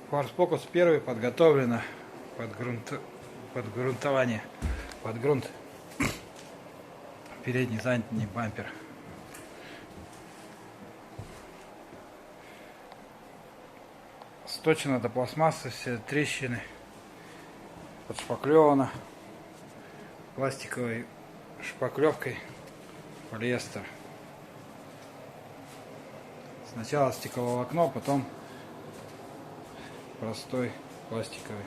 Ford Focus первый подготовлено под грунтование, под грунт. Передний, задний бампер. Сточено до пластмассы, все трещины, подшпаклевано пластиковой шпаклевкой, полиэстер. Сначала стекловолокно, потом простой пластиковый.